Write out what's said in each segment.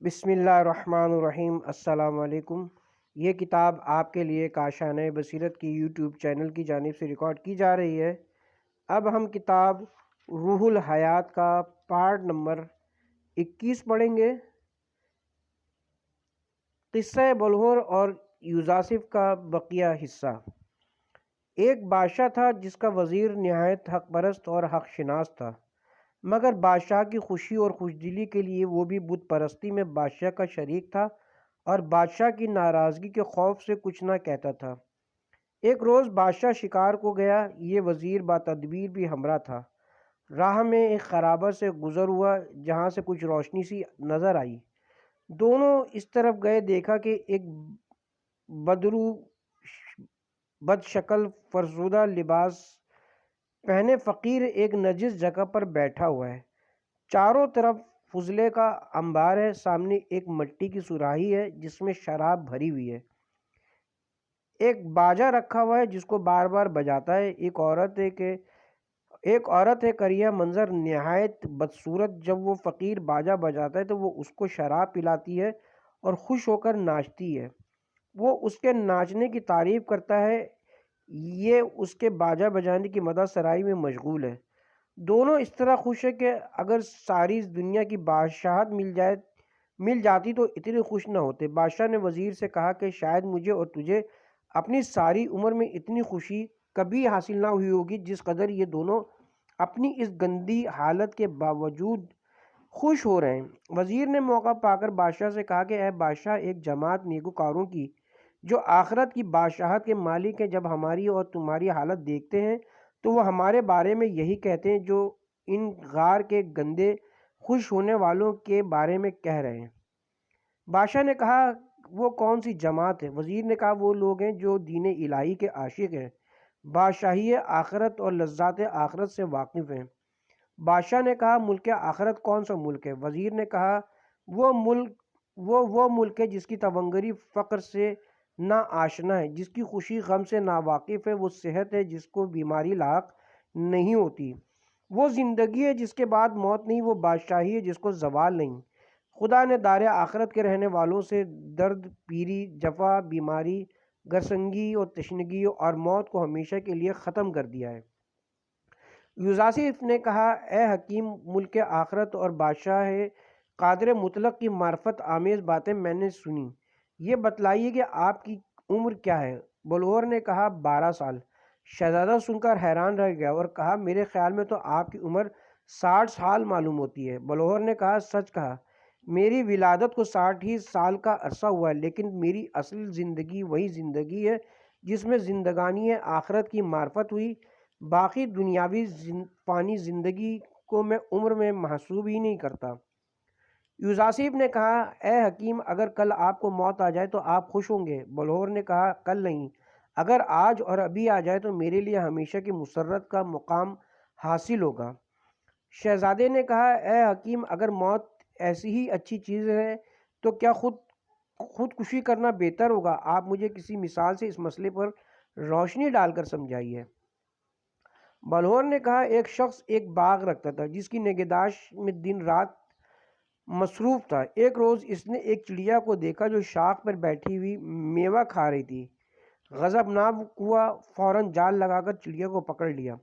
بسم اللہ الرحمن الرحیم۔ السلام علیکم۔ یہ کتاب آپ کے لیے کاشانہ بصیرت کی یوٹیوب چینل کی جانب سے ریکارڈ کی جا رہی ہے۔ اب ہم کتاب روح الحیات کا پارٹ نمبر 21 پڑھیں گے۔ قصہ بلغور اور یوزاسف کا بقیہ حصہ۔ ایک بادشاہ تھا جس کا وزیر نہایت حق پرست اور حق شناس تھا، مگر بادشاہ کی خوشی اور خوشدلی کے لیے وہ بھی بت پرستی میں بادشاہ کا شریک تھا اور بادشاہ کی ناراضگی کے خوف سے کچھ نہ کہتا تھا۔ ایک روز بادشاہ شکار کو گیا، یہ وزیر با تدبیر بھی ہمراہ تھا۔ راہ میں ایک خرابہ سے گزر ہوا جہاں سے کچھ روشنی سی نظر آئی۔ دونوں اس طرف گئے، دیکھا کہ ایک بد شکل فرسودہ لباس پہنے فقیر ایک نجس جگہ پر بیٹھا ہوا ہے۔ چاروں طرف فضلے کا انبار ہے، سامنے ایک مٹی کی صراحی ہے جس میں شراب بھری ہوئی ہے۔ ایک باجا رکھا ہوا ہے جس کو بار بار بجاتا ہے۔ ایک عورت ہے کریہ منظر، نہایت بدصورت۔ جب وہ فقیر باجا بجاتا ہے تو وہ اس کو شراب پلاتی ہے اور خوش ہو کر ناچتی ہے۔ وہ اس کے ناچنے کی تعریف کرتا ہے، یہ اس کے باجا بجانے کی مدح سرائی میں مشغول ہے۔ دونوں اس طرح خوش ہے کہ اگر ساری دنیا کی بادشاہت مل جاتی تو اتنے خوش نہ ہوتے۔ بادشاہ نے وزیر سے کہا کہ شاید مجھے اور تجھے اپنی ساری عمر میں اتنی خوشی کبھی حاصل نہ ہوئی ہوگی جس قدر یہ دونوں اپنی اس گندی حالت کے باوجود خوش ہو رہے ہیں۔ وزیر نے موقع پا کر بادشاہ سے کہا کہ اے بادشاہ، ایک جماعت نیکوکاروں کی جو آخرت کی بادشاہت کے مالک ہیں، جب ہماری اور تمہاری حالت دیکھتے ہیں تو وہ ہمارے بارے میں یہی کہتے ہیں جو ان غار کے گندے خوش ہونے والوں کے بارے میں کہہ رہے ہیں۔ بادشاہ نے کہا وہ کون سی جماعت ہے؟ وزیر نے کہا وہ لوگ ہیں جو دین الہی کے عاشق ہیں، بادشاہی آخرت اور لذات آخرت سے واقف ہیں۔ بادشاہ نے کہا ملک آخرت کون سا ملک ہے؟ وزیر نے کہا وہ ملک ہے جس کی تونگری فقر سے نہ آشنا ہے، جس کی خوشی غم سے نا واقف ہے، وہ صحت ہے جس کو بیماری لاحق نہیں ہوتی، وہ زندگی ہے جس کے بعد موت نہیں، وہ بادشاہی ہے جس کو زوال نہیں۔ خدا نے دار آخرت کے رہنے والوں سے درد، پیری، جفا، بیماری، گرسنگی اور تشنگی اور موت کو ہمیشہ کے لیے ختم کر دیا ہے۔ یوزاسف نے کہا اے حکیم، ملک آخرت اور بادشاہ قادر مطلق کی معرفت آمیز باتیں میں نے سنی، یہ بتلائیے کہ آپ کی عمر کیا ہے؟ بلغور نے کہا 12 سال۔ شہزادہ سن کر حیران رہ گیا اور کہا میرے خیال میں تو آپ کی عمر 60 سال معلوم ہوتی ہے۔ بلغور نے کہا سچ کہا، میری ولادت کو 60 ہی سال کا عرصہ ہوا ہے، لیکن میری اصل زندگی وہی زندگی ہے جس میں زندگانی آخرت کی معرفت ہوئی، باقی دنیاوی فانی زندگی کو میں عمر میں محسوب ہی نہیں کرتا۔ یوزاسف نے کہا اے حکیم، اگر کل آپ کو موت آ جائے تو آپ خوش ہوں گے؟ بلغور نے کہا کل نہیں، اگر آج اور ابھی آ جائے تو میرے لیے ہمیشہ کی مسرت کا مقام حاصل ہوگا۔ شہزادے نے کہا اے حکیم، اگر موت ایسی ہی اچھی چیز ہے تو کیا خودکشی کرنا بہتر ہوگا؟ آپ مجھے کسی مثال سے اس مسئلے پر روشنی ڈال کر سمجھائیے۔ بلغور نے کہا ایک شخص ایک باغ رکھتا تھا جس کی نگہداشت میں دن رات مصروف تھا۔ ایک روز اس نے ایک چڑیا کو دیکھا جو شاخ پر بیٹھی ہوئی میوہ کھا رہی تھی۔ غضبناک ہوا، فوراً جال لگا کر چڑیا کو پکڑ لیا۔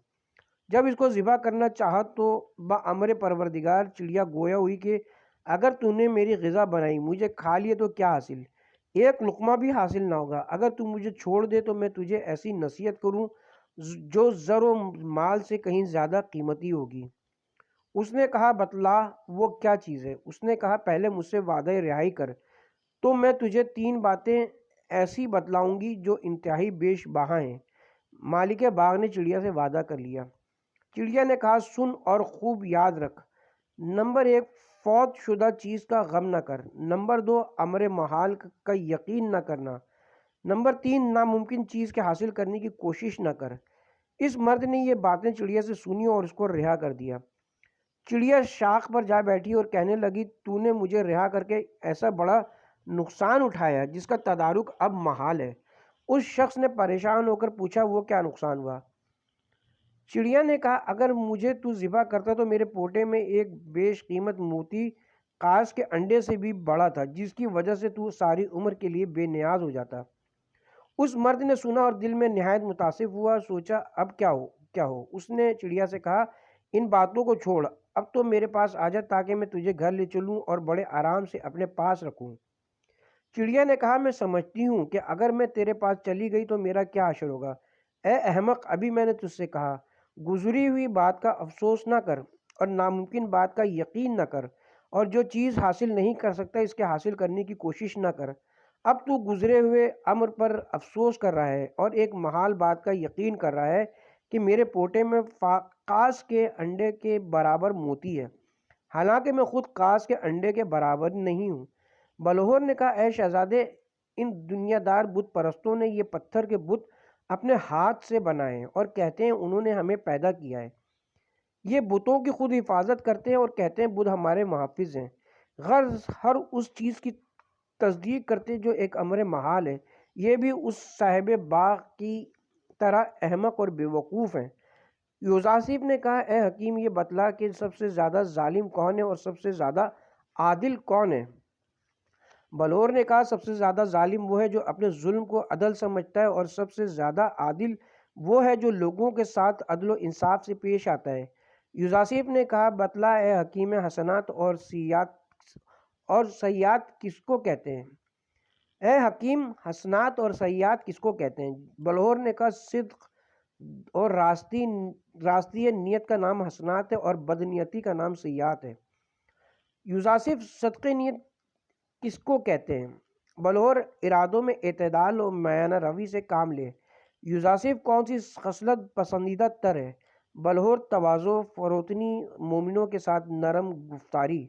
جب اس کو ذبح کرنا چاہا تو بامر پروردگار چڑیا گویا ہوئی کہ اگر تو نے میری غذا بنائی، مجھے کھا لیے تو کیا حاصل؟ ایک لقمہ بھی حاصل نہ ہوگا۔ اگر تو مجھے چھوڑ دے تو میں تجھے ایسی نصیحت کروں جو زر و مال سے کہیں زیادہ قیمتی ہوگی۔ اس نے کہا بتلا وہ کیا چیز ہے؟ اس نے کہا پہلے مجھ سے وعدہ رہائی کر تو میں تجھے 3 باتیں ایسی بتلاؤں گی جو انتہائی بیش بہا ہیں۔ مالک باغ نے چڑیا سے وعدہ کر لیا۔ چڑیا نے کہا سن اور خوب یاد رکھ، نمبر 1 فوت شدہ چیز کا غم نہ کر، نمبر 2 امر محال کا یقین نہ کرنا، نمبر 3 ناممکن چیز کے حاصل کرنے کی کوشش نہ کر۔ اس مرد نے یہ باتیں چڑیا سے سنی اور اس کو رہا کر دیا۔ چڑیا شاخ پر جا بیٹھی اور کہنے لگی تو نے مجھے رہا کر کے ایسا بڑا نقصان اٹھایا جس کا تدارک اب محال ہے۔ اس شخص نے پریشان ہو کر پوچھا وہ کیا نقصان ہوا؟ چڑیا نے کہا اگر مجھے تو ذبح کرتا تو میرے پوٹے میں ایک بیش قیمت موتی قاز کے انڈے سے بھی بڑا تھا، جس کی وجہ سے تو ساری عمر کے لیے بے نیاز ہو جاتا۔ اس مرد نے سنا اور دل میں نہایت متاثر ہوا، سوچا اب کیا ہو۔ اس نے چڑیا سے کہا، ان باتوں کو چھوڑ، اب تو میرے پاس آ جا تاکہ میں تجھے گھر لے چلوں اور بڑے آرام سے اپنے پاس رکھوں۔ چڑیا نے کہا، میں سمجھتی ہوں کہ اگر میں تیرے پاس چلی گئی تو میرا کیا حشر ہوگا۔ اے احمق، ابھی میں نے تجھ سے کہا، گزری ہوئی بات کا افسوس نہ کر اور ناممکن بات کا یقین نہ کر، اور جو چیز حاصل نہیں کر سکتا اس کے حاصل کرنے کی کوشش نہ کر۔ اب تو گزرے ہوئے امر پر افسوس کر رہا ہے اور ایک محال بات کا یقین کر رہا ہے کہ میرے پوٹے میں قاز کے انڈے کے برابر موتی ہے، حالانکہ میں خود قاز کے انڈے کے برابر نہیں ہوں۔ بلہور نے کہا، اے شہزادے، ان دنیا دار بت پرستوں نے یہ پتھر کے بت اپنے ہاتھ سے بنائے ہیں اور کہتے ہیں انہوں نے ہمیں پیدا کیا ہے۔ یہ بتوں کی خود حفاظت کرتے ہیں اور کہتے ہیں بت ہمارے محافظ ہیں۔ غرض ہر اس چیز کی تصدیق کرتے جو ایک امر محال ہے۔ یہ بھی اس صاحب باغ کی طرح احمق اور بے وقوف ہیں۔ یوزاسف نے کہا، اے حکیم، یہ بتلا کہ سب سے زیادہ ظالم کون ہے اور سب سے زیادہ عادل کون ہے؟ بلہور نے کہا، سب سے زیادہ ظالم وہ ہے جو اپنے ظلم کو عدل سمجھتا ہے، اور سب سے زیادہ عادل وہ ہے جو لوگوں کے ساتھ عدل و انصاف سے پیش آتا ہے۔ یوزاسف نے کہا، بتلا اے حکیم، حسنات اور سیئات کس کو کہتے ہیں؟ اے حکیم، حسنات اور سیئات کس کو کہتے ہیں؟ بلہور نے کہا، صدق اور راستی نیت کا نام حسنات ہے اور بدنیتی کا نام سیئات ہے۔ یوزاسف، صدق نیت کس کو کہتے ہیں؟ بلہور، ارادوں میں اعتدال اور میانہ روی سے کام لے۔ یوزاسف، کون سی خصلت پسندیدہ تر ہے؟ بلہور، تواضع، فروتنی، مومنوں کے ساتھ نرم گفتاری۔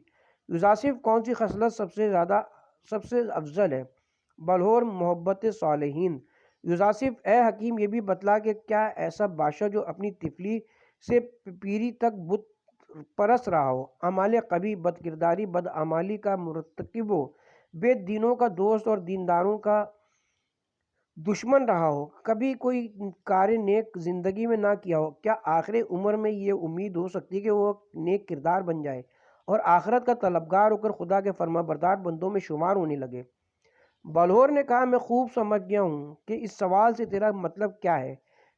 یوزاسف، کون سی خصلت سب سے افضل ہے؟ بلہور، محبت صالحین۔ یوزاسف، اے حکیم، یہ بھی بتلا کہ کیا ایسا بادشاہ جو اپنی طفلی سے پیری تک بت پرست رہا ہو، اعمال قبیح، بد کرداری، بد اعمالی کا مرتکب ہو، بے دینوں کا دوست اور دینداروں کا دشمن رہا ہو، کبھی کوئی کار نیک زندگی میں نہ کیا ہو، کیا آخر عمر میں یہ امید ہو سکتی کہ وہ نیک کردار بن جائے اور آخرت کا طلبگار ہو کر خدا کے فرما بردار بندوں میں شمار ہونے لگے؟ بلہور نے کہا، میں خوب سمجھ گیا ہوں کہ اس سوال سے تیرا مطلب کیا ہے۔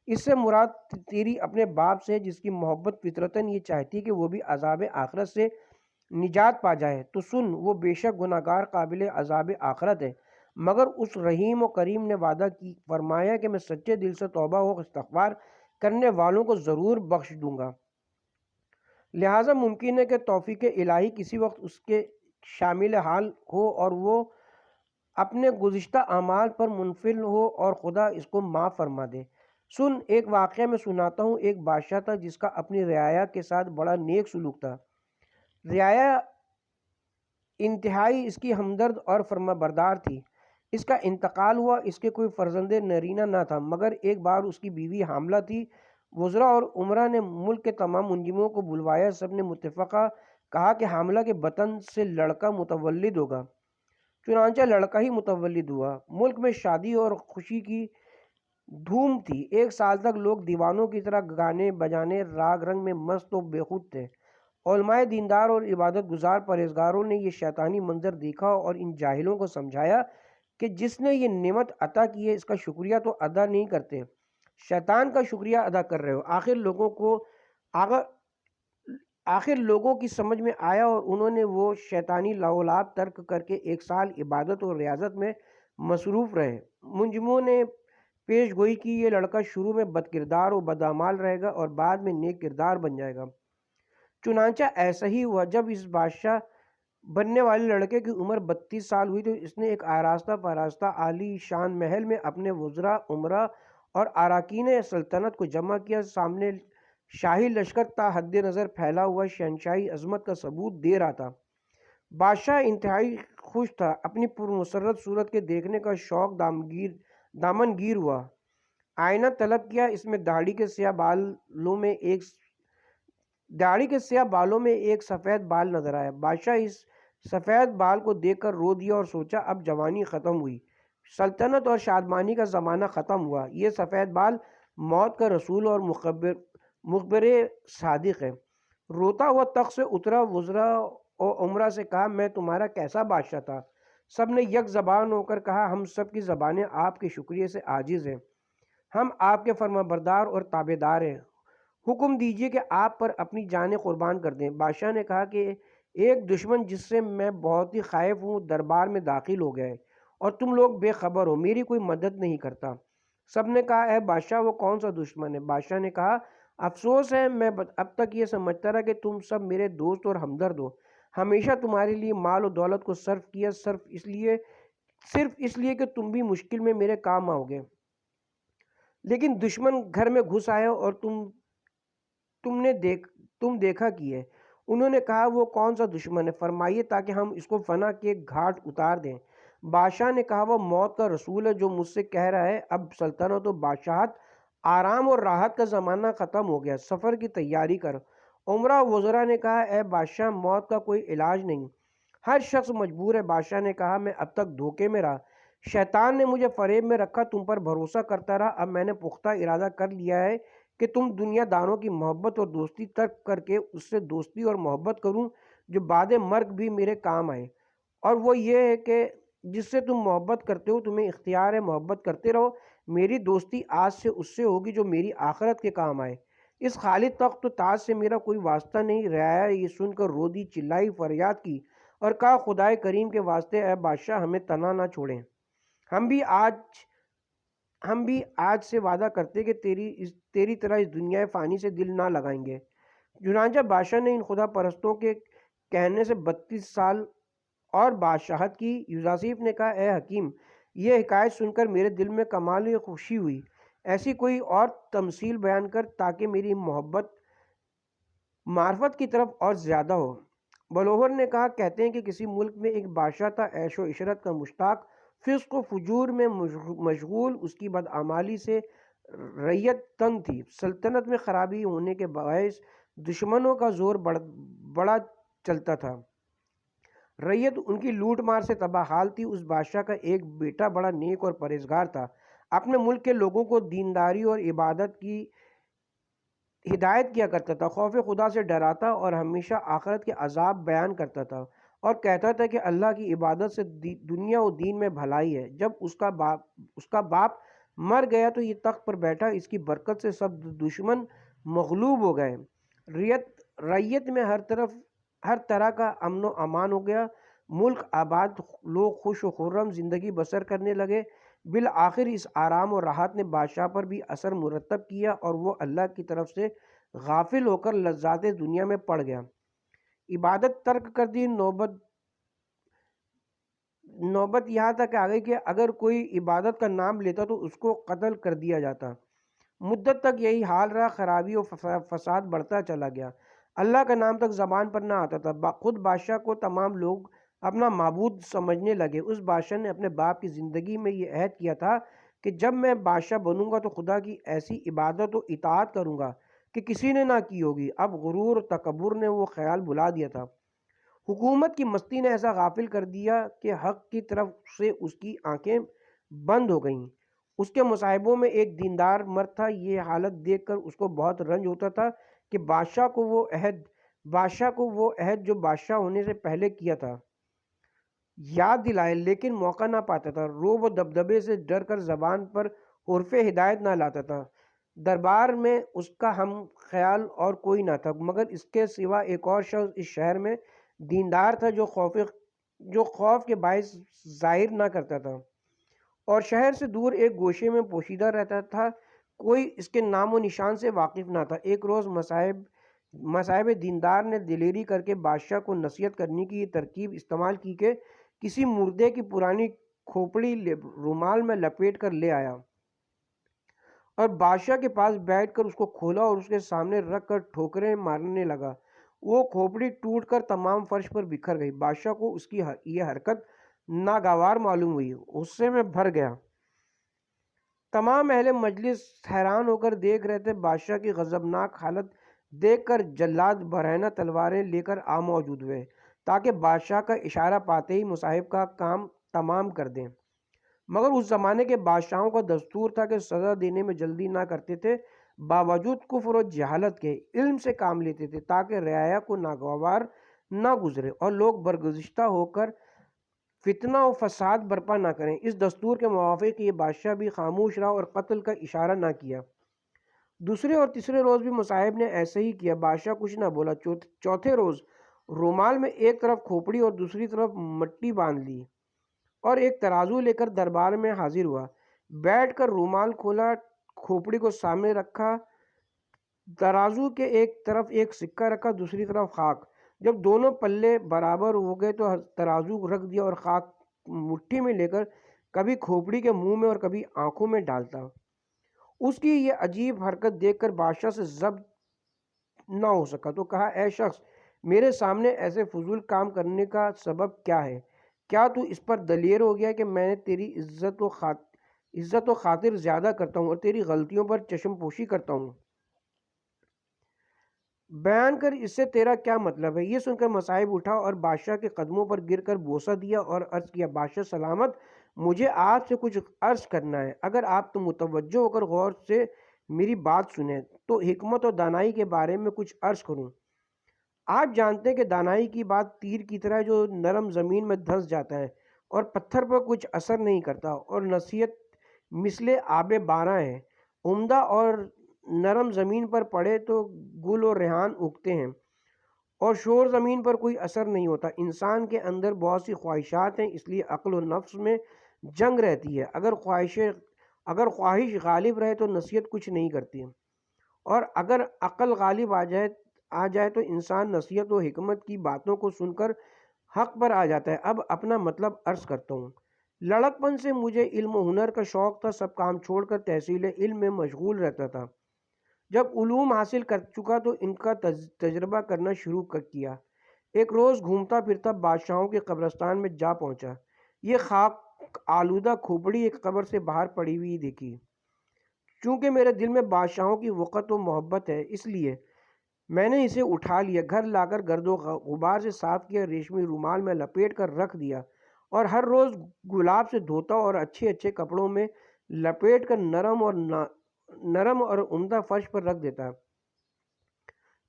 اس سے مراد تیری اپنے باپ سے ہے، جس کی محبت فطرتاً یہ چاہتی کہ وہ بھی عذاب آخرت سے نجات پا جائے۔ تو سن، وہ بے شک گناہگار قابل عذاب آخرت ہے، مگر اس رحیم و کریم نے وعدہ فرمایا کہ میں سچے دل سے توبہ و استغفار کرنے والوں کو ضرور بخش دوں گا۔ لہٰذا ممکن ہے کہ توفیق الہی کسی وقت اس کے شامل حال ہو اور وہ اپنے گزشتہ اعمال پر منفعل ہو اور خدا اس کو معاف فرما دے۔ سن، ایک واقعہ میں سناتا ہوں۔ ایک بادشاہ تھا جس کا اپنی رعایا کے ساتھ بڑا نیک سلوک تھا۔ رعایا انتہائی اس کی ہمدرد اور فرما بردار تھی۔ اس کا انتقال ہوا، اس کے کوئی فرزند نرینہ نہ تھا، مگر ایک بار اس کی بیوی حاملہ تھی۔ وزراء اور امراء نے ملک کے تمام منجموں کو بلوایا، سب نے متفقہ کہا کہ حاملہ کے بطن سے لڑکا متولد ہوگا۔ چنانچہ لڑکا ہی متولد ہوا۔ ملک میں شادی اور خوشی کی دھوم تھی۔ ایک سال تک لوگ دیوانوں کی طرح گانے بجانے، راگ رنگ میں مست و بے خود تھے۔ علماء دیندار اور عبادت گزار پرہیزگاروں نے یہ شیطانی منظر دیکھا اور ان جاہلوں کو سمجھایا کہ جس نے یہ نعمت عطا کی ہے اس کا شکریہ تو ادا نہیں کرتے، شیطان کا شکریہ ادا کر رہے ہو۔ آخر لوگوں کی سمجھ میں آیا اور انہوں نے وہ شیطانی لولاب ترک کر کے ایک سال عبادت اور ریاضت میں مصروف رہے۔ منجموں نے پیش گوئی کی، یہ لڑکا شروع میں بد کردار و بدعمال رہے گا اور بعد میں نیک کردار بن جائے گا۔ چنانچہ ایسا ہی ہوا۔ جب اس بادشاہ بننے والے لڑکے کی عمر 32 سال ہوئی تو اس نے ایک آراستہ پاراستہ عالی شان محل میں اپنے وزراء، امراء اور اراکین سلطنت کو جمع کیا۔ سامنے شاہی لشکر تا حد نظر پھیلا ہوا شہنشاہی عظمت کا ثبوت دے رہا تھا۔ بادشاہ انتہائی خوش تھا، اپنی پرمسرت صورت کے دیکھنے کا شوق دامن گیر ہوا۔ آئینہ طلب کیا، اس میں داڑھی کے سیاہ بالوں میں ایک سفید بال نظر آیا۔ بادشاہ اس سفید بال کو دیکھ کر رو دیا اور سوچا اب جوانی ختم ہوئی، سلطنت اور شادمانی کا زمانہ ختم ہوا۔ یہ سفید بال موت کا رسول اور مخبر صادق ہے۔ روتا ہوا تخت سے اترا، وزراء عمرہ سے کہا میں تمہارا کیسا بادشاہ تھا؟ سب نے یک زبان ہو کر کہا ہم سب کی زبانیں آپ کے شکریہ سے عاجز ہیں، ہم آپ کے فرما بردار اور تابع دار ہیں، حکم دیجیے کہ آپ پر اپنی جانیں قربان کر دیں۔ بادشاہ نے کہا کہ ایک دشمن جس سے میں بہت ہی خائف ہوں دربار میں داخل ہو گئے اور تم لوگ بے خبر ہو، میری کوئی مدد نہیں کرتا۔ سب نے کہا اے بادشاہ وہ کون سا دشمن ہے؟ بادشاہ نے کہا افسوس ہے، میں اب تک یہ سمجھتا رہا کہ تم سب میرے دوست اور ہمدرد ہو، ہمیشہ تمہارے لیے مال و دولت کو صرف کیا، صرف اس لیے کہ تم بھی مشکل میں میرے کام آؤ گے، لیکن دشمن گھر میں گھس آیا اور تم دیکھا کی ہے۔ انہوں نے کہا وہ کون سا دشمن ہے؟ فرمائیے تاکہ ہم اس کو فنا کے گھاٹ اتار دیں۔ بادشاہ نے کہا وہ موت کا رسول ہے جو مجھ سے کہہ رہا ہے اب سلطنت و بادشاہت، آرام اور راحت کا زمانہ ختم ہو گیا، سفر کی تیاری کر۔ عمرہ وزراء نے کہا اے بادشاہ موت کا کوئی علاج نہیں، ہر شخص مجبور ہے۔ بادشاہ نے کہا میں اب تک دھوکے میں رہا، شیطان نے مجھے فریب میں رکھا، تم پر بھروسہ کرتا رہا، اب میں نے پختہ ارادہ کر لیا ہے کہ تم دنیا داروں کی محبت اور دوستی ترک کر کے اس سے دوستی اور محبت کروں جو بعد مرگ بھی میرے کام آئے، اور وہ یہ ہے کہ جس سے تم محبت کرتے ہو تمہیں اختیار ہے محبت کرتے رہو، میری دوستی آج سے اس سے ہوگی جو میری آخرت کے کام آئے، اس خالی تخت و تاج سے میرا کوئی واسطہ نہیں۔ رعایا یہ سن کر رو دی، چلائی، فریاد کی اور کہا خدائے کریم کے واسطے اے بادشاہ ہمیں تنہا نہ چھوڑیں، ہم بھی آج سے وعدہ کرتے کہ تیری طرح اس دنیا فانی سے دل نہ لگائیں گے۔ چنانچہ بادشاہ نے ان خدا پرستوں کے کہنے سے 32 سال اور بادشاہت کی۔ یوسف نے کہا اے حکیم یہ حکایت سن کر میرے دل میں کمال خوشی ہوئی، ایسی کوئی اور تمثیل بیان کر تاکہ میری محبت معرفت کی طرف اور زیادہ ہو۔ بلوہر نے کہا کہتے ہیں کہ کسی ملک میں ایک بادشاہ تھا عیش و عشرت کا مشتاق، فسق و فجور میں مشغول، اس کی بدعمالی سے رعیت تنگ تھی، سلطنت میں خرابی ہونے کے باعث دشمنوں کا زور بڑا چلتا تھا، رعیت ان کی لوٹ مار سے تباہ حال تھی۔ اس بادشاہ کا ایک بیٹا بڑا نیک اور پرہیزگار تھا، اپنے ملک کے لوگوں کو دینداری اور عبادت کی ہدایت کیا کرتا تھا، خوف خدا سے ڈراتا اور ہمیشہ آخرت کے عذاب بیان کرتا تھا اور کہتا تھا کہ اللہ کی عبادت سے دنیا و دین میں بھلائی ہے۔ جب اس کا باپ مر گیا تو یہ تخت پر بیٹھا، اس کی برکت سے سب دشمن مغلوب ہو گئے، رعیت میں ہر طرح کا امن و امان ہو گیا، ملک آباد، لوگ خوش و خرم زندگی بسر کرنے لگے۔ بالآخر اس آرام و راحت نے بادشاہ پر بھی اثر مرتب کیا اور وہ اللہ کی طرف سے غافل ہو کر لذات دنیا میں پڑ گیا، عبادت ترک کر دی۔ نوبت یہاں تک آ گئی کہ اگر کوئی عبادت کا نام لیتا تو اس کو قتل کر دیا جاتا۔ مدت تک یہی حال رہا، خرابی و فساد بڑھتا چلا گیا، اللہ کا نام تک زبان پر نہ آتا تھا، خود بادشاہ کو تمام لوگ اپنا معبود سمجھنے لگے۔ اس بادشاہ نے اپنے باپ کی زندگی میں یہ عہد کیا تھا کہ جب میں بادشاہ بنوں گا تو خدا کی ایسی عبادت و اطاعت کروں گا کہ کسی نے نہ کی ہوگی۔ اب غرور و تکبر نے وہ خیال بھلا دیا تھا، حکومت کی مستی نے ایسا غافل کر دیا کہ حق کی طرف سے اس کی آنکھیں بند ہو گئیں۔ اس کے مصاحبوں میں ایک دیندار مرد تھا، یہ حالت دیکھ کر اس کو بہت رنج ہوتا تھا کہ بادشاہ کو وہ عہد جو بادشاہ ہونے سے پہلے کیا تھا یاد دلائے، لیکن موقع نہ پاتا تھا، رعب و دبدبے سے ڈر کر زبان پر حرف ہدایت نہ لاتا تھا۔ دربار میں اس کا ہم خیال اور کوئی نہ تھا مگر اس کے سوا ایک اور شخص اس شہر میں دیندار تھا جو خوف کے باعث ظاہر نہ کرتا تھا اور شہر سے دور ایک گوشے میں پوشیدہ رہتا تھا، کوئی اس کے نام و نشان سے واقف نہ تھا۔ ایک روز مصاحب دیندار نے دلیری کر کے بادشاہ کو نصیحت کرنے کی یہ ترکیب استعمال کی کہ کسی مردے کی پرانی کھوپڑی رومال میں لپیٹ کر لے آیا اور بادشاہ کے پاس بیٹھ کر اس کو کھولا اور اس کے سامنے رکھ کر ٹھوکریں مارنے لگا، وہ کھوپڑی ٹوٹ کر تمام فرش پر بکھر گئی۔ بادشاہ کو اس کی یہ حرکت ناگوار معلوم ہوئی، غصے میں بھر گیا، تمام اہل مجلس حیران ہو کر دیکھ رہے تھے۔ بادشاہ کی غضبناک حالت دیکھ کر جلاد برہنہ تلواریں لے کر آ موجود ہوئے تاکہ بادشاہ کا اشارہ پاتے ہی مصاحب کا کام تمام کر دیں، مگر اس زمانے کے بادشاہوں کا دستور تھا کہ سزا دینے میں جلدی نہ کرتے تھے، باوجود کفر و جہالت کے علم سے کام لیتے تھے تاکہ رعایا کو ناگوار نہ گزرے اور لوگ برگزشتہ ہو کر فتنہ و فساد برپا نہ کریں۔ اس دستور کے موافق یہ بادشاہ بھی خاموش رہا اور قتل کا اشارہ نہ کیا۔ دوسرے اور تیسرے روز بھی مصاحب نے ایسے ہی کیا، بادشاہ کچھ نہ بولا۔ چوتھے روز رومال میں ایک طرف کھوپڑی اور دوسری طرف مٹی باندھ لی اور ایک ترازو لے کر دربار میں حاضر ہوا۔ بیٹھ کر رومال کھولا، کھوپڑی کو سامنے رکھا، ترازو کے ایک طرف ایک سکہ رکھا، دوسری طرف خاک۔ جب دونوں پلے برابر ہو گئے تو ترازو رکھ دیا اور خاک مٹھی میں لے کر کبھی کھوپڑی کے منہ میں اور کبھی آنکھوں میں ڈالتا۔ اس کی یہ عجیب حرکت دیکھ کر بادشاہ سے ضبط نہ ہو سکا تو کہا، اے شخص، میرے سامنے ایسے فضول کام کرنے کا سبب کیا ہے؟ کیا تو اس پر دلیر ہو گیا کہ میں تیری عزت و خاطر زیادہ کرتا ہوں اور تیری غلطیوں پر چشم پوشی کرتا ہوں؟ بیان کر، اس سے تیرا کیا مطلب ہے؟ یہ سن کر مصاحب اٹھا اور بادشاہ کے قدموں پر گر کر بوسہ دیا اور عرض کیا، بادشاہ سلامت، مجھے آپ سے کچھ عرض کرنا ہے۔ اگر آپ تو متوجہ ہو کر غور سے میری بات سنیں تو حکمت اور دانائی کے بارے میں کچھ عرض کروں۔ آپ جانتے ہیں کہ دانائی کی بات تیر کی طرح جو نرم زمین میں دھنس جاتا ہے اور پتھر پر کچھ اثر نہیں کرتا، اور نصیحت مثل آب باراں ہے، عمدہ اور نرم زمین پر پڑے تو گل و ریحان اگتے ہیں اور شور زمین پر کوئی اثر نہیں ہوتا۔ انسان کے اندر بہت سی خواہشات ہیں، اس لیے عقل و نفس میں جنگ رہتی ہے۔ اگر خواہش غالب رہے تو نصیحت کچھ نہیں کرتی، اور اگر عقل غالب آ جائے تو انسان نصیحت و حکمت کی باتوں کو سن کر حق پر آ جاتا ہے۔ اب اپنا مطلب عرض کرتا ہوں۔ لڑکپن سے مجھے علم و ہنر کا شوق تھا، سب کام چھوڑ کر تحصیل علم میں مشغول رہتا تھا۔ جب علوم حاصل کر چکا تو ان کا تجربہ کرنا شروع کیا۔ ایک روز گھومتا پھرتا بادشاہوں کے قبرستان میں جا پہنچا۔ یہ خاک آلودہ کھوپڑی ایک قبر سے باہر پڑی ہوئی دیکھی۔ چونکہ میرے دل میں بادشاہوں کی وقت و محبت ہے، اس لیے میں نے اسے اٹھا لیا، گھر لا کر گرد و غبار سے صاف کیا، ریشمی رومال میں لپیٹ کر رکھ دیا اور ہر روز گلاب سے دھوتا اور اچھے اچھے کپڑوں میں لپیٹ کر نرم اور عمدہ فرش پر رکھ دیتا،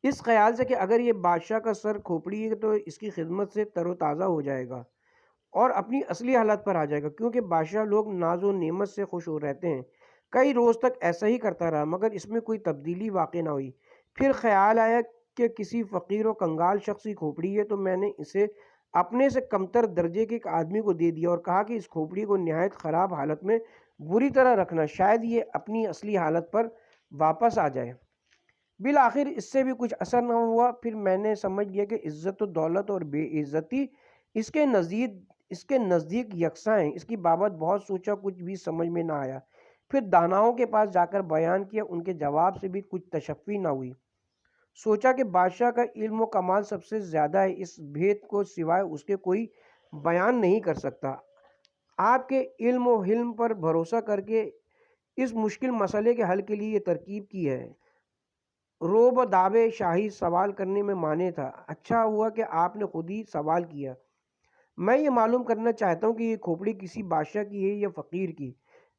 اس خیال سے کہ اگر یہ بادشاہ کا سر کھوپڑی ہے تو اس کی خدمت سے تر و تازہ ہو جائے گا اور اپنی اصلی حالت پر آ جائے گا، کیونکہ بادشاہ لوگ ناز و نعمت سے خوش ہو رہتے ہیں۔ کئی روز تک ایسا ہی کرتا رہا مگر اس میں کوئی تبدیلی واقع نہ ہوئی۔ پھر خیال آیا کہ کسی فقیر و کنگال شخص کی کھوپڑی ہے، تو میں نے اسے اپنے سے کمتر درجے کے ایک آدمی کو دے دیا اور کہا کہ اس کھوپڑی کو نہایت خراب حالت میں بری طرح رکھنا، شاید یہ اپنی اصلی حالت پر واپس آ جائے۔ بالآخر اس سے بھی کچھ اثر نہ ہوا۔ پھر میں نے سمجھ لیا کہ عزت و دولت اور بے عزتی اس کے نزدیک یکساں ہیں۔ اس کی بابت بہت سوچا، کچھ بھی سمجھ میں نہ آیا۔ پھر داناؤں کے پاس جا کر بیان کیا، ان کے جواب سے بھی کچھ تشفی نہ ہوئی۔ سوچا کہ بادشاہ کا علم و کمال سب سے زیادہ ہے، اس بھید کو سوائے اس کے کوئی بیان نہیں کر سکتا۔ آپ کے علم و حلم پر بھروسہ کر کے اس مشکل مسئلے کے حل کے لیے یہ ترکیب کی ہے۔ روب و داب شاہی سوال کرنے میں مانے تھا، اچھا ہوا کہ آپ نے خود ہی سوال کیا۔ میں یہ معلوم کرنا چاہتا ہوں کہ یہ کھوپڑی کسی بادشاہ کی ہے یا فقیر کی؟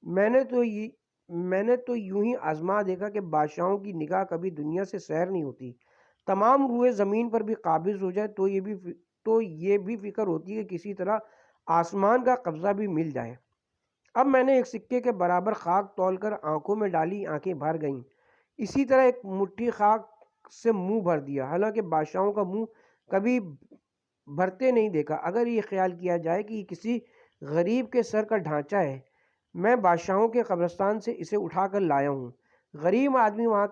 میں نے تو یوں ہی آزما دیکھا کہ بادشاہوں کی نگاہ کبھی دنیا سے سیر نہیں ہوتی، تمام روئے زمین پر بھی قابض ہو جائے تو یہ بھی فکر ہوتی ہے کہ کسی طرح آسمان کا قبضہ بھی مل جائے۔ اب میں نے ایک سکے کے برابر خاک تول کر آنکھوں میں ڈالی، آنکھیں بھر گئیں۔ اسی طرح ایک مٹھی خاک سے منہ بھر دیا، حالانکہ بادشاہوں کا منہ کبھی بھرتے نہیں دیکھا۔ اگر یہ خیال کیا جائے کہ یہ کسی غریب کے سر کا ڈھانچہ ہے، میں بادشاہوں کے قبرستان سے اسے اٹھا کر لایا ہوں۔ غریب آدمی وہاں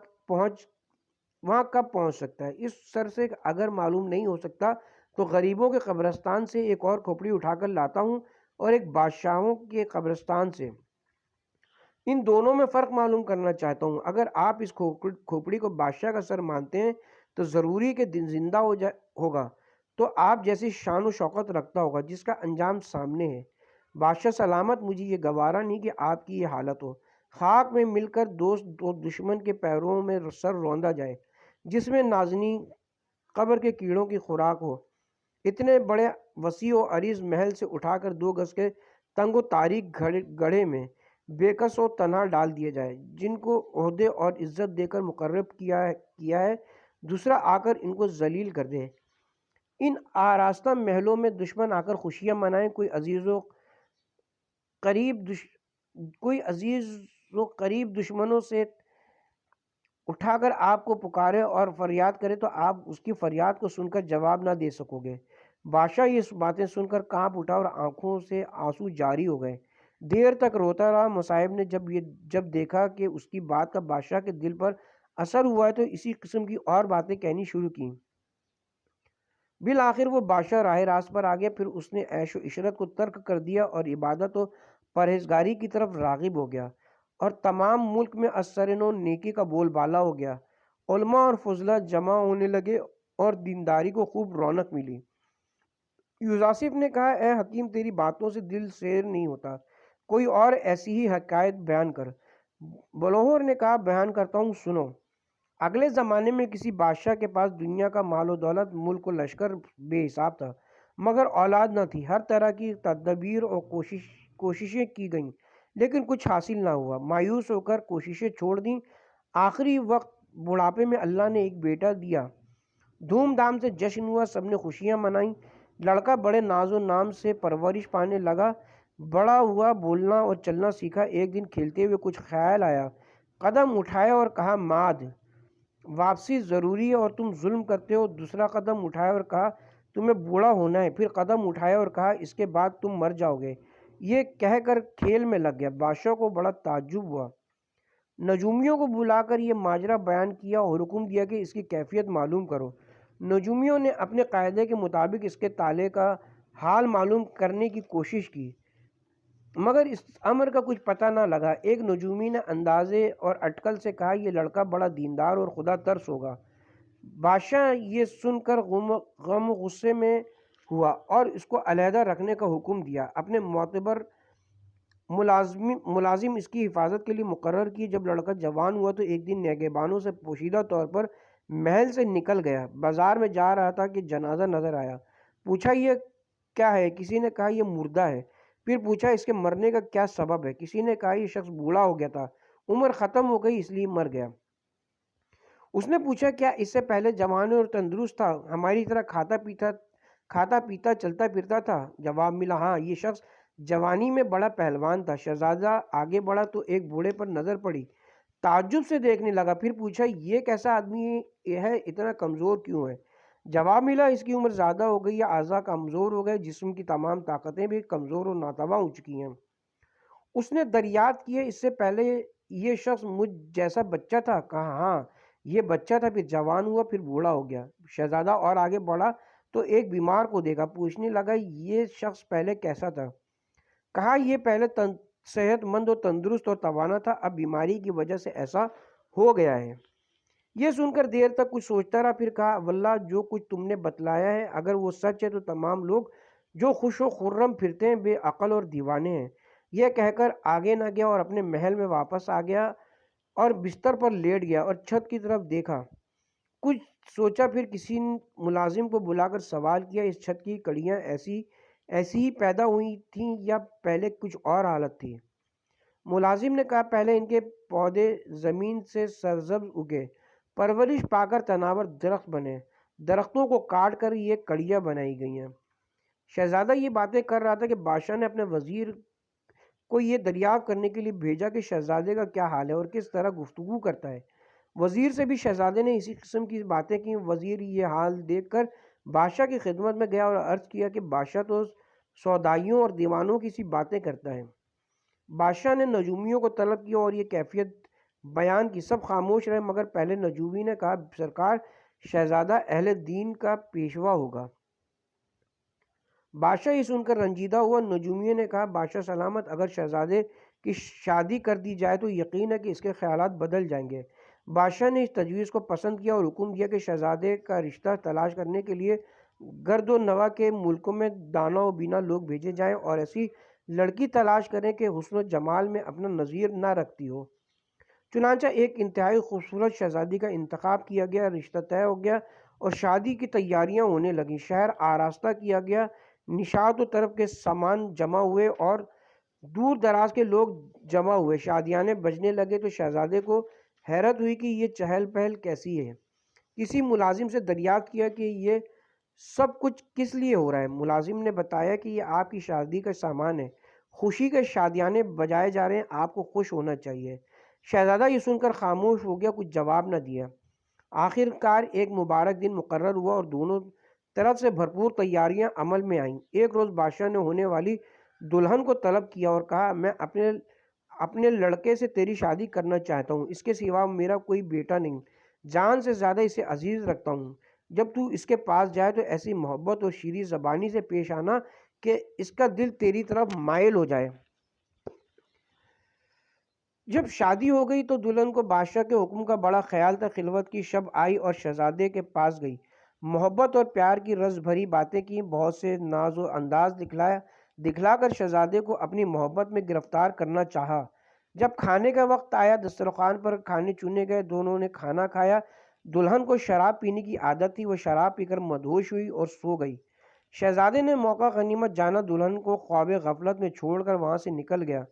کب پہنچ سکتا ہے؟ اس سر سے اگر معلوم نہیں ہو سکتا تو غریبوں کے قبرستان سے ایک اور کھوپڑی اٹھا کر لاتا ہوں اور ایک بادشاہوں کے قبرستان سے۔ ان دونوں میں فرق معلوم کرنا چاہتا ہوں۔ اگر آپ اس کھوپڑی کو بادشاہ کا سر مانتے ہیں تو ضروری کہ زندہ ہوگا تو آپ جیسی شان و شوکت رکھتا ہوگا جس کا انجام سامنے ہے۔ بادشاہ سلامت، مجھے یہ گوارا نہیں کہ آپ کی یہ حالت ہو، خاک میں مل کر دوست و دشمن کے پیروں میں سر روندا جائے، جس میں نازنی قبر کے کیڑوں کی خوراک ہو۔ اتنے بڑے وسیع و عریض محل سے اٹھا کر 2 گز کے تنگ و تاریک گڑھے میں بے کس و تنہا ڈال دیا جائے، جن کو عہدے اور عزت دے کر مقرب کیا ہے دوسرا آ کر ان کو ذلیل کر دے۔ ان آراستہ محلوں میں دشمن آ کر خوشیاں منائیں، کوئی عزیز و قریب دشمنوں سے اٹھا کر آپ کو پکارے اور فریاد کرے تو آپ اس کی فریاد کو سن کر جواب نہ دے سکو گے۔ بادشاہ یہ باتیں سن کر کانپ اٹھا اور آنکھوں سے آنسو جاری ہو گئے۔ دیر تک روتا رہا۔ مصاحب نے جب دیکھا کہ اس کی بات کا بادشاہ کے دل پر اثر ہوا ہے تو اسی قسم کی اور باتیں کہنی شروع کی۔ بالآخر وہ بادشاہ راہ راست پر آ گیا۔ پھر اس نے عیش و عشرت کو ترک کر دیا اور عبادت و پرہیزگاری کی طرف راغب ہو گیا، اور تمام ملک میں اثر نو نیکی کا بول بالا ہو گیا۔ علماء اور فضلاء جمع ہونے لگے اور دینداری کو خوب رونق ملی۔ یوسف نے کہا، اے حکیم، تیری باتوں سے دل سیر نہیں ہوتا، کوئی اور ایسی ہی حکایت بیان کر۔ بلوہر نے کہا، بیان کرتا ہوں، سنو۔ اگلے زمانے میں کسی بادشاہ کے پاس دنیا کا مال و دولت، ملک و لشکر بے حساب تھا، مگر اولاد نہ تھی۔ ہر طرح کی تدابیر اور کوششیں کی گئیں، لیکن کچھ حاصل نہ ہوا۔ مایوس ہو کر کوششیں چھوڑ دیں۔ آخری وقت بڑھاپے میں اللہ نے ایک بیٹا دیا۔ دھوم دھام سے جشن ہوا، سب نے خوشیاں منائیں۔ لڑکا بڑے ناز و نام سے پرورش پانے لگا، بڑا ہوا، بولنا اور چلنا سیکھا۔ ایک دن کھیلتے ہوئے کچھ خیال آیا، قدم اٹھایا اور کہا، ماد، واپسی ضروری ہے اور تم ظلم کرتے ہو۔ دوسرا قدم اٹھایا اور کہا، تمہیں بوڑھا ہونا ہے۔ پھر قدم اٹھایا اور کہا، اس کے بعد تم مر جاؤ گے۔ یہ کہہ کر کھیل میں لگ گیا۔ بادشاہ کو بڑا تعجب ہوا۔ نجومیوں کو بلا کر یہ ماجرا بیان کیا اور حکم دیا کہ اس کی کیفیت معلوم کرو۔ نجومیوں نے اپنے قاعدے کے مطابق اس کے تالے کا حال معلوم کرنے کی کوشش کی، مگر اس امر کا کچھ پتہ نہ لگا۔ ایک نجومی نے اندازے اور اٹکل سے کہا، یہ لڑکا بڑا دیندار اور خدا ترس ہوگا۔ بادشاہ یہ سن کر غم و غصے میں ہوا اور اس کو علیحدہ رکھنے کا حکم دیا۔ اپنے معتبر ملازم اس کی حفاظت کے لیے مقرر کیے۔ جب لڑکا جوان ہوا تو ایک دن نگہبانوں سے پوشیدہ طور پر محل سے نکل گیا۔ بازار میں جا رہا تھا کہ جنازہ نظر آیا۔ پوچھا، یہ کیا ہے؟ کسی نے کہا، یہ مردہ ہے۔ پھر پوچھا، اس کے مرنے کا کیا سبب ہے؟ کسی نے کہا، یہ شخص بوڑھا ہو گیا تھا، عمر ختم ہو گئی، اس لیے مر گیا۔ اس نے پوچھا، کیا اس سے پہلے جوان اور تندرست تھا، ہماری طرح کھاتا پیتا چلتا پھرتا تھا؟ جواب ملا، ہاں، یہ شخص جوانی میں بڑا پہلوان تھا۔ شہزادہ آگے بڑھا تو ایک بوڑھے پر نظر پڑی، تعجب سے دیکھنے لگا۔ پھر پوچھا، یہ کیسا آدمی ہے، اتنا کمزور کیوں ہے؟ جواب ملا، اس کی عمر زیادہ ہو گئی ہے، اعضاء کمزور ہو گئے، جسم کی تمام طاقتیں بھی کمزور اور ناتواں ہو چکی ہیں۔ اس نے دریافت کیا، اس سے پہلے یہ شخص مجھ جیسا بچہ تھا؟ کہا، ہاں، یہ بچہ تھا، پھر جوان ہوا، پھر بوڑھا ہو گیا۔ شہزادہ اور آگے بڑھا تو ایک بیمار کو دیکھا، پوچھنے لگا، یہ شخص پہلے کیسا تھا؟ کہا، یہ پہلے صحت مند اور تندرست اور توانا تھا، اب بیماری کی وجہ سے ایسا ہو گیا ہے۔ یہ سن کر دیر تک کچھ سوچتا رہا، پھر کہا، واللہ جو کچھ تم نے بتلایا ہے اگر وہ سچ ہے تو تمام لوگ جو خوش و خرم پھرتے ہیں بے عقل اور دیوانے ہیں۔ یہ کہہ کر آگے نہ گیا اور اپنے محل میں واپس آ گیا اور بستر پر لیٹ گیا اور چھت کی طرف دیکھا۔ کچھ سوچا، پھر کسی ملازم کو بلا کر سوال کیا، اس چھت کی کڑیاں ایسی ہی پیدا ہوئی تھیں یا پہلے کچھ اور حالت تھی؟ ملازم نے کہا، پہلے ان کے پودے زمین سے سرسبز اگے، پرورش پا کر تناور درخت بنے، درختوں کو کاٹ کر یہ کڑیاں بنائی گئی ہیں۔ شہزادہ یہ باتیں کر رہا تھا کہ بادشاہ نے اپنے وزیر کو یہ دریافت کرنے کے لیے بھیجا کہ شہزادے کا کیا حال ہے اور کس طرح گفتگو کرتا ہے۔ وزیر سے بھی شہزادے نے اسی قسم کی باتیں کی۔ وزیر یہ حال دیکھ کر بادشاہ کی خدمت میں گیا اور عرض کیا کہ بادشاہ تو سودائیوں اور دیوانوں کی سی باتیں کرتا ہے۔ بادشاہ نے نجومیوں کو طلب کیا اور یہ کیفیت بیان کی۔ سب خاموش رہے، مگر پہلے نجومی نے کہا، سرکار، شہزادہ اہل دین کا پیشوا ہوگا۔ بادشاہ یہ سن کر رنجیدہ ہوا۔ نجومیوں نے کہا، بادشاہ سلامت، اگر شہزادے کی شادی کر دی جائے تو یقین ہے کہ اس کے خیالات بدل جائیں گے۔ بادشاہ نے اس تجویز کو پسند کیا اور حکم دیا کہ شہزادے کا رشتہ تلاش کرنے کے لیے گرد و نواح کے ملکوں میں دانا و بینا لوگ بھیجے جائیں اور ایسی لڑکی تلاش کریں کہ حسن و جمال میں اپنا نظیر نہ رکھتی ہو۔ چنانچہ ایک انتہائی خوبصورت شہزادی کا انتخاب کیا گیا، رشتہ طے ہو گیا اور شادی کی تیاریاں ہونے لگیں۔ شہر آراستہ کیا گیا، نشاط و طرب کے سامان جمع ہوئے اور دور دراز کے لوگ جمع ہوئے، شادیانے بجنے لگے تو شہزادے کو حیرت ہوئی کہ یہ چہل پہل کیسی ہے۔ کسی ملازم سے دریافت کیا کہ یہ سب کچھ کس لیے ہو رہا ہے؟ ملازم نے بتایا کہ یہ آپ کی شادی کا سامان ہے، خوشی کے شادیانے بجائے جا رہے ہیں، آپ کو خوش ہونا چاہیے۔ شہزادہ یہ سن کر خاموش ہو گیا، کچھ جواب نہ دیا۔ آخر کار ایک مبارک دن مقرر ہوا اور دونوں طرف سے بھرپور تیاریاں عمل میں آئیں۔ ایک روز بادشاہ نے ہونے والی دلہن کو طلب کیا اور کہا، میں اپنے لڑکے سے تیری شادی کرنا چاہتا ہوں، اس کے سوا میرا کوئی بیٹا نہیں، جان سے زیادہ اسے عزیز رکھتا ہوں۔ جب تو اس کے پاس جائے تو ایسی محبت اور شیریں زبانی سے پیش آنا کہ اس کا دل تیری طرف مائل ہو جائے۔ جب شادی ہو گئی تو دلہن کو بادشاہ کے حکم کا بڑا خیال تھا۔ خلوت کی شب آئی اور شہزادے کے پاس گئی، محبت اور پیار کی رس بھری باتیں کی، بہت سے ناز و انداز دکھلا کر شہزادے کو اپنی محبت میں گرفتار کرنا چاہا۔ جب کھانے کا وقت آیا، دسترخوان پر کھانے چنے گئے، دونوں نے کھانا کھایا۔ دلہن کو شراب پینے کی عادت تھی، وہ شراب پی کر مدہوش ہوئی اور سو گئی۔ شہزادے نے موقع غنیمت جانا دلہن کو خواب غفلت میں چھوڑ کر وہاں سے نکل گیا۔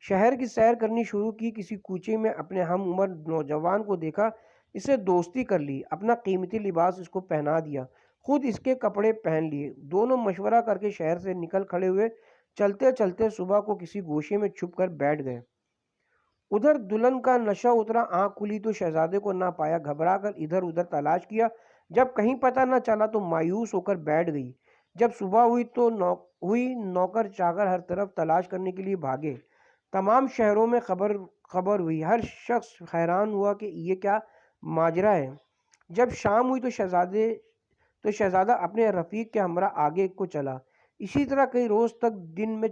شہر کی سیر کرنی شروع کی، کسی کوچے میں اپنے ہم عمر نوجوان کو دیکھا، اسے دوستی کر لی، اپنا قیمتی لباس اس کو پہنا دیا، خود اس کے کپڑے پہن لیے۔ دونوں مشورہ کر کے شہر سے نکل کھڑے ہوئے، چلتے چلتے صبح کو کسی گوشے میں چھپ کر بیٹھ گئے۔ ادھر دلہن کا نشہ اترا، آنکھ کھلی تو شہزادے کو نہ پایا، گھبرا کر ادھر ادھر تلاش کیا، جب کہیں پتہ نہ چلا تو مایوس ہو کر بیٹھ گئی۔ جب صبح ہوئی تو نوکر چاکر ہر طرف تلاش کرنے کے لیے بھاگے، تمام شہروں میں خبر ہوئی، ہر شخص حیران ہوا کہ یہ کیا ماجرا ہے۔ جب شام ہوئی تو شہزادہ اپنے رفیق کے ہمراہ آگے کو چلا، اسی طرح کئی روز تک دن میں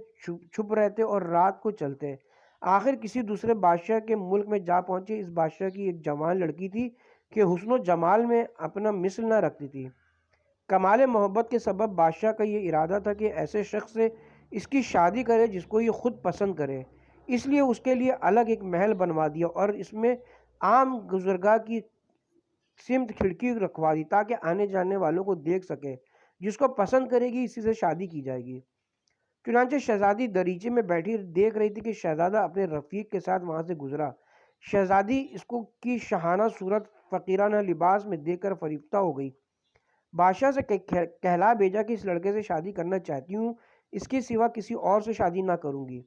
چھپ رہتے اور رات کو چلتے۔ آخر کسی دوسرے بادشاہ کے ملک میں جا پہنچے۔ اس بادشاہ کی ایک جوان لڑکی تھی کہ حسن و جمال میں اپنا مثل نہ رکھتی تھی۔ کمال محبت کے سبب بادشاہ کا یہ ارادہ تھا کہ ایسے شخص سے اس کی شادی کرے جس کو یہ خود پسند کرے۔ اس لیے اس کے لیے الگ ایک محل بنوا دیا اور اس میں عام گزرگاہ کی سمت کھڑکی رکھوا دی تاکہ آنے جانے والوں کو دیکھ سکے، جس کو پسند کرے گی اسی سے شادی کی جائے گی۔ چنانچہ شہزادی دریچے میں بیٹھی دیکھ رہی تھی کہ شہزادہ اپنے رفیق کے ساتھ وہاں سے گزرا۔ شہزادی اس کو کی شاہانہ صورت فقیرانہ لباس میں دیکھ کر فریفتہ ہو گئی۔ بادشاہ سے کہلا بھیجا کہ اس لڑکے سے شادی کرنا چاہتی ہوں، اس کے سوا کسی اور سے شادی نہ کروں گی۔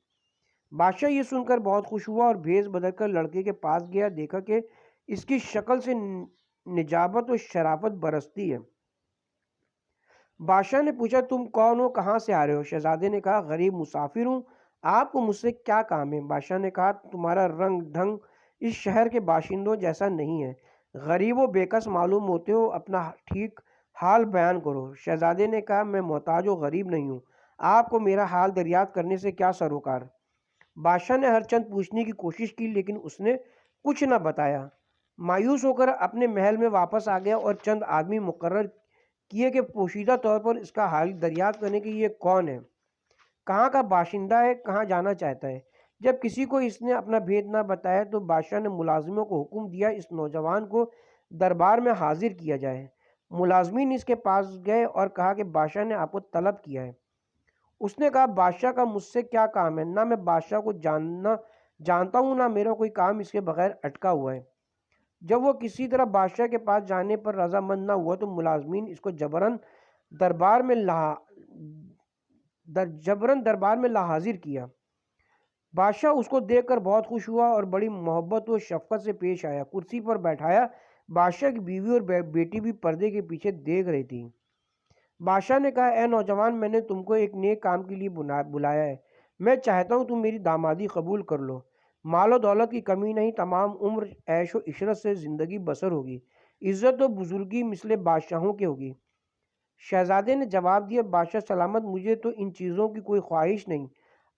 بادشاہ یہ سن کر بہت خوش ہوا اور بھیس بدل کر لڑکے کے پاس گیا، دیکھا کہ اس کی شکل سے نجابت و شرافت برستی ہے۔ بادشاہ نے پوچھا، تم کون ہو، کہاں سے آ رہے ہو؟ شہزادے نے کہا، غریب مسافر ہوں، آپ کو مجھ سے کیا کام ہے؟ بادشاہ نے کہا، تمہارا رنگ ڈھنگ اس شہر کے باشندوں جیسا نہیں ہے، غریب و بےکس معلوم ہوتے ہو، اپنا ٹھیک حال بیان کرو۔ شہزادے نے کہا، میں محتاج و غریب نہیں ہوں، آپ کو میرا حال دریافت کرنے سے کیا سروکار؟ بادشاہ نے ہر چند پوچھنے کی کوشش کی لیکن اس نے کچھ نہ بتایا۔ مایوس ہو کر اپنے محل میں واپس آ گیا اور چند آدمی مقرر کیے کہ پوشیدہ طور پر اس کا حال دریافت کرنے کہ یہ کون ہے، کہاں کا باشندہ ہے، کہاں جانا چاہتا ہے۔ جب کسی کو اس نے اپنا بھید نہ بتایا تو بادشاہ نے ملازموں کو حکم دیا، اس نوجوان کو دربار میں حاضر کیا جائے۔ ملازمین اس کے پاس گئے اور کہا کہ بادشاہ نے آپ کو طلب کیا ہے۔ اس نے کہا، بادشاہ کا مجھ سے کیا کام ہے؟ نہ میں بادشاہ کو جانتا ہوں، نہ میرا کوئی کام اس کے بغیر اٹکا ہوا ہے۔ جب وہ کسی طرح بادشاہ کے پاس جانے پر رضامند نہ ہوا تو ملازمین اس کو جبراً دربار میں لا حاضر کیا۔ بادشاہ اس کو دیکھ کر بہت خوش ہوا اور بڑی محبت و شفقت سے پیش آیا، کرسی پر بیٹھایا۔ بادشاہ کی بیوی اور بیٹی بھی پردے کے پیچھے دیکھ رہی تھی۔ بادشاہ نے کہا، اے نوجوان، میں نے تم کو ایک نیک کام کے لیے بلایا ہے، میں چاہتا ہوں تم میری دامادی قبول کر لو۔ مال و دولت کی کمی نہیں، تمام عمر عیش و عشرت سے زندگی بسر ہوگی، عزت و بزرگی مثل بادشاہوں کے ہوگی۔ شہزادے نے جواب دیا، بادشاہ سلامت، مجھے تو ان چیزوں کی کوئی خواہش نہیں،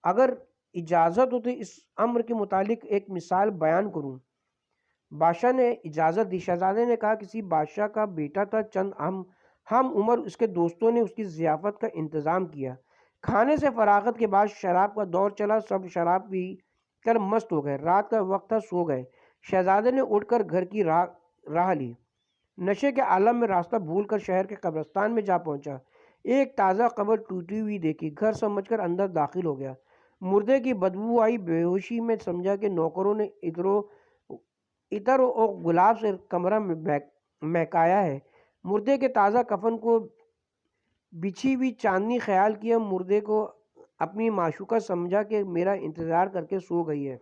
اگر اجازت ہو تو اس امر کے متعلق ایک مثال بیان کروں۔ بادشاہ نے اجازت دی۔ شہزادے نے کہا، کسی بادشاہ کا بیٹا تھا، چند ہم عمر اس کے دوستوں نے اس کی ضیافت کا انتظام کیا۔ کھانے سے فراغت کے بعد شراب کا دور چلا، سب شراب پی کر مست ہو گئے، رات کا وقت تھا، سو گئے۔ شہزادے نے اٹھ کر گھر کی راہ لی، نشے کے عالم میں راستہ بھول کر شہر کے قبرستان میں جا پہنچا۔ ایک تازہ قبر ٹوٹی ہوئی دیکھی، گھر سمجھ کر اندر داخل ہو گیا۔ مردے کی بدبو آئی، بے ہوشی میں سمجھا کہ نوکروں نے عطر و گلاب سے کمرہ مہکایا ہے۔ مردے کے تازہ کفن کو بچھی ہوئی چاندنی خیال کیا مردے کو اپنی معشوقہ سمجھا کہ میرا انتظار کر کے سو گئی ہے،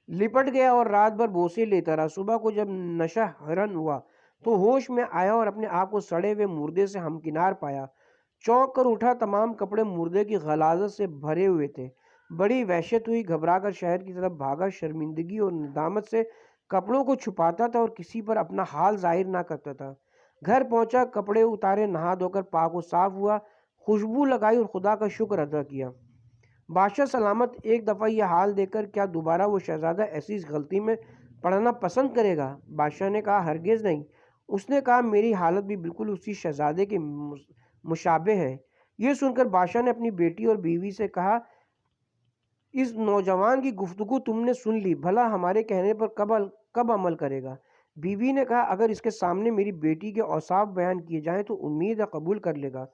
لپٹ گیا اور رات بھر بوسے لیتا رہا۔ صبح کو جب نشہ حرن ہوا تو ہوش میں آیا اور اپنے آپ کو سڑے ہوئے مردے سے ہمکنار پایا۔ چونک کر اٹھا، تمام کپڑے مردے کی غلاظت سے بھرے ہوئے تھے۔ بڑی وحشت ہوئی، گھبرا کر شہر کی طرف بھاگا، شرمندگی اور ندامت سے کپڑوں کو چھپاتا تھا اور کسی پر اپنا حال ظاہر نہ کرتا تھا۔ گھر پہنچا، کپڑے اتارے، نہا دھو کر پاک و صاف ہوا، خوشبو لگائی اور خدا کا شکر ادا کیا۔ بادشاہ سلامت ایک دفعہ یہ حال دیکھ کر کیا دوبارہ وہ شہزادہ ایسی غلطی میں پڑنا پسند کرے گا؟ بادشاہ نے کہا ہرگز نہیں۔ اس نے کہا میری حالت بھی بالکل اسی شہزادے کے مشابہ ہے۔ یہ سن کر بادشاہ نے اپنی بیٹی اور بیوی سے کہا اس نوجوان کی گفتگو تم نے سن لی، بھلا ہمارے کہنے پر کب عمل کرے گا؟ بیوی نے کہا اگر اس کے سامنے میری بیٹی کے اوصاف بیان کیے جائیں تو امید ہے قبول کر لے گا۔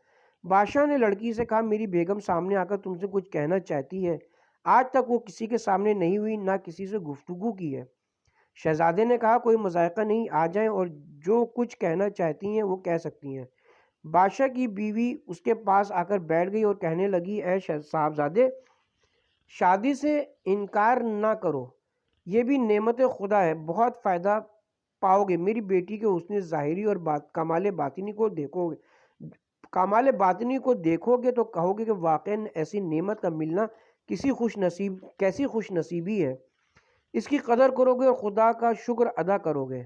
بادشاہ نے لڑکی سے کہا میری بیگم سامنے آ کر تم سے کچھ کہنا چاہتی ہے، آج تک وہ کسی کے سامنے نہیں ہوئی، نہ کسی سے گفتگو کی ہے۔ شہزادے نے کہا کوئی مذائقہ نہیں، آ جائیں اور جو کچھ کہنا چاہتی ہیں وہ کہہ سکتی ہیں۔ بادشاہ کی بیوی اس کے پاس آ کر بیٹھ گئی اور کہنے لگی اے صاحبزادے، شادی سے انکار نہ کرو، یہ بھی نعمت خدا ہے، بہت فائدہ پاؤ گے۔ میری بیٹی کے حسن ظاہری اور کمال باطنی کو دیکھو گے، تو کہو گے کہ واقعاً ایسی نعمت کا ملنا کیسی خوش نصیبی ہے، اس کی قدر کرو گے اور خدا کا شکر ادا کرو گے۔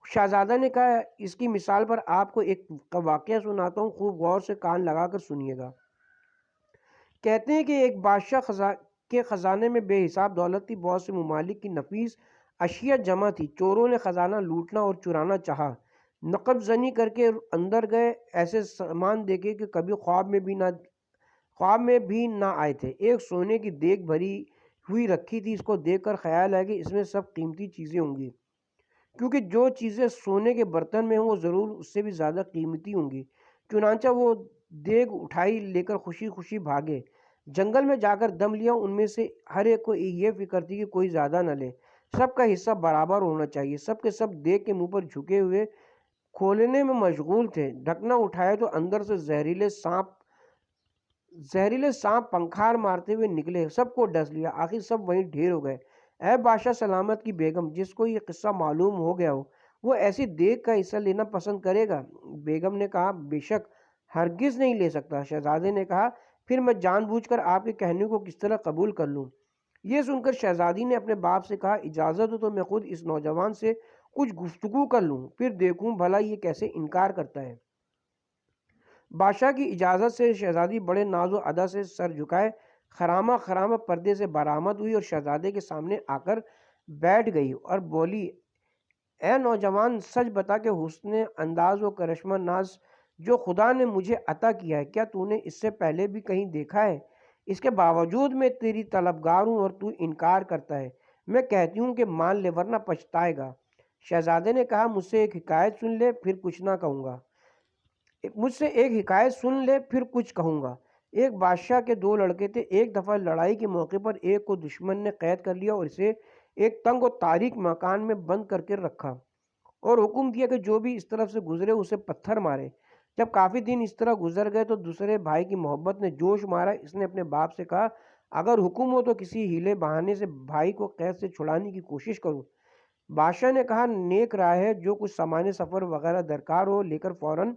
شہزادہ نے کہا اس کی مثال پر آپ کو ایک واقعہ سناتا ہوں، خوب غور سے کان لگا کر سنیے گا۔ کہتے ہیں کہ ایک بادشاہ کے خزانے میں بے حساب دولت تھی، بہت سے ممالک کی نفیس اشیاء جمع تھی۔ چوروں نے خزانہ لوٹنا اور چرانا چاہا، نقب زنی کر کے اندر گئے، ایسے سامان دیکھے کہ کبھی خواب میں بھی نہ آئے تھے۔ ایک سونے کی دیگ بھری ہوئی رکھی تھی، اس کو دیکھ کر خیال ہے کہ اس میں سب قیمتی چیزیں ہوں گی، کیونکہ جو چیزیں سونے کے برتن میں ہوں وہ ضرور اس سے بھی زیادہ قیمتی ہوں گی۔ چنانچہ وہ دیگ اٹھائی، لے کر خوشی خوشی بھاگے۔ جنگل میں جا کر دم لیا، ان میں سے ہر ایک کو یہ فکر تھی کہ کوئی زیادہ نہ لے، سب کا حصہ برابر ہونا چاہیے۔ سب کے سب دیگ کے منہ پر جھکے ہوئے کھولنے میں مشغول تھے۔ ڈھکنا اٹھایا تو اندر سے زہریلے سانپ پنکھار مارتے ہوئے نکلے، سب کو ڈس لیا، آخر سب وہیں ڈھیر ہو گئے۔ اے بادشاہ سلامت کی بیگم، جس کو یہ قصہ معلوم ہو گیا ہو وہ ایسی دیگ کا حصہ لینا پسند کرے گا؟ بیگم نے کہا بے شک، ہرگز نہیں لے سکتا۔ شہزادے نے کہا پھر میں جان بوجھ کر آپ کے کہنے کو کس طرح قبول کر لوں؟ یہ سن کر شہزادی نے اپنے باپ سے کہا اجازت ہو تو میں خود اس نوجوان سے کچھ گفتگو کر لوں، پھر دیکھوں بھلا یہ کیسے انکار کرتا ہے۔ بادشاہ کی اجازت سے شہزادی بڑے ناز و ادا سے سر جھکائے خرامہ پردے سے برآمد ہوئی اور شہزادے کے سامنے آ کر بیٹھ گئی اور بولی اے نوجوان، سچ بتا کہ حسن انداز و کرشمہ ناز جو خدا نے مجھے عطا کیا ہے، کیا تو نے اس سے پہلے بھی کہیں دیکھا ہے؟ اس کے باوجود میں تیری طلبگار ہوں اور تو انکار کرتا ہے۔ میں کہتی ہوں کہ مان لے ورنہ پچھتائے گا۔ شہزادے نے کہا مجھ سے ایک حکایت سن لے پھر کچھ کہوں گا۔ ایک بادشاہ کے دو لڑکے تھے، ایک دفعہ لڑائی کے موقع پر ایک کو دشمن نے قید کر لیا اور اسے ایک تنگ و تاریک مکان میں بند کر کے رکھا اور حکم دیا کہ جو بھی اس طرف سے گزرے اسے پتھر مارے۔ جب کافی دن اس طرح گزر گئے تو دوسرے بھائی کی محبت نے جوش مارا، اس نے اپنے باپ سے کہا اگر حکم ہو تو کسی ہیلے بہانے سے بھائی کو قید سے چھڑانے کی کوشش کروں۔ بادشاہ نے کہا نیک رائے ہے، جو کچھ سامان سفر وغیرہ درکار ہو لے کر فوراً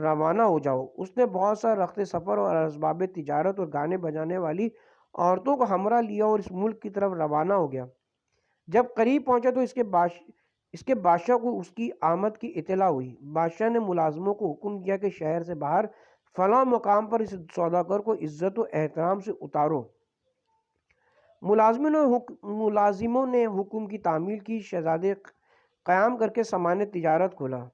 روانہ ہو جاؤ۔ اس نے بہت سا رخت سفر اور اسباب تجارت اور گانے بجانے والی عورتوں کو ہمراہ لیا اور اس ملک کی طرف روانہ ہو گیا۔ جب قریب پہنچا تو اس کے بادشاہ کو اس کی آمد کی اطلاع ہوئی۔ بادشاہ نے ملازموں کو حکم دیا کہ شہر سے باہر فلاں مقام پر اس سوداگر کو عزت و احترام سے اتارو۔ ملازموں نے حکم کی تعمیل کی، شہزادے قیام کر کے سامان تجارت کھولا۔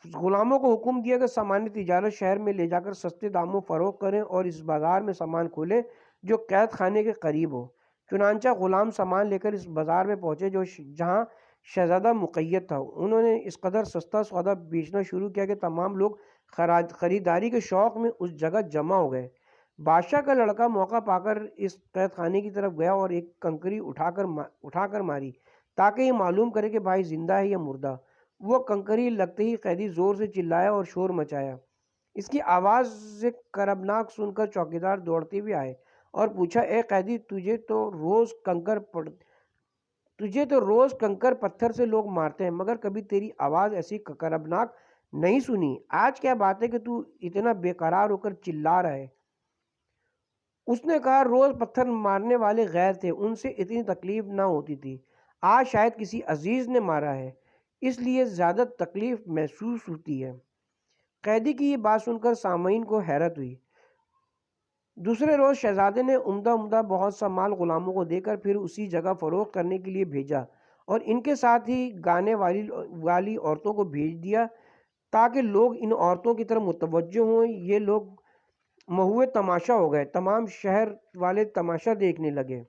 غلاموں کو حکم دیا کہ سامان تجارت شہر میں لے جا کر سستے داموں فروخت کریں اور اس بازار میں سامان کھولیں جو قید خانے کے قریب ہو۔ چنانچہ غلام سامان لے کر اس بازار میں پہنچے جہاں شہزادہ مقید تھا۔ انہوں نے اس قدر سستا سودا بیچنا شروع کیا کہ تمام لوگ خریداری کے شوق میں اس جگہ جمع ہو گئے۔ بادشاہ کا لڑکا موقع پا کر اس قید خانے کی طرف گیا اور ایک کنکری اٹھا کر ماری تاکہ یہ معلوم کرے کہ بھائی زندہ ہے یا مردہ۔ وہ کنکری لگتے ہی قیدی زور سے چلایا اور شور مچایا۔ اس کی آواز کربناک سن کر چوکیدار دوڑتے ہوئے آئے اور پوچھا، اے قیدی، تجھے تو روز کنکر پتھر سے لوگ مارتے ہیں، مگر کبھی تیری آواز ایسی کربناک نہیں سنی۔ آج کیا بات ہے کہ تو اتنا بے قرار ہو کر چلا رہا ہے؟ اس نے کہا، روز پتھر مارنے والے غیر تھے، ان سے اتنی تکلیف نہ ہوتی تھی۔ آج شاید کسی عزیز نے مارا ہے، اس لیے زیادہ تکلیف محسوس ہوتی ہے۔ قیدی کی یہ بات سن کر سامعین کو حیرت ہوئی۔ دوسرے روز شہزادے نے عمدہ بہت سا مال غلاموں کو دے کر پھر اسی جگہ فروخت کرنے کے لیے بھیجا، اور ان کے ساتھ ہی گانے والی عورتوں کو بھیج دیا تاکہ لوگ ان عورتوں کی طرف متوجہ ہوں۔ یہ لوگ مہوے تماشا ہو گئے، تمام شہر والے تماشا دیکھنے لگے۔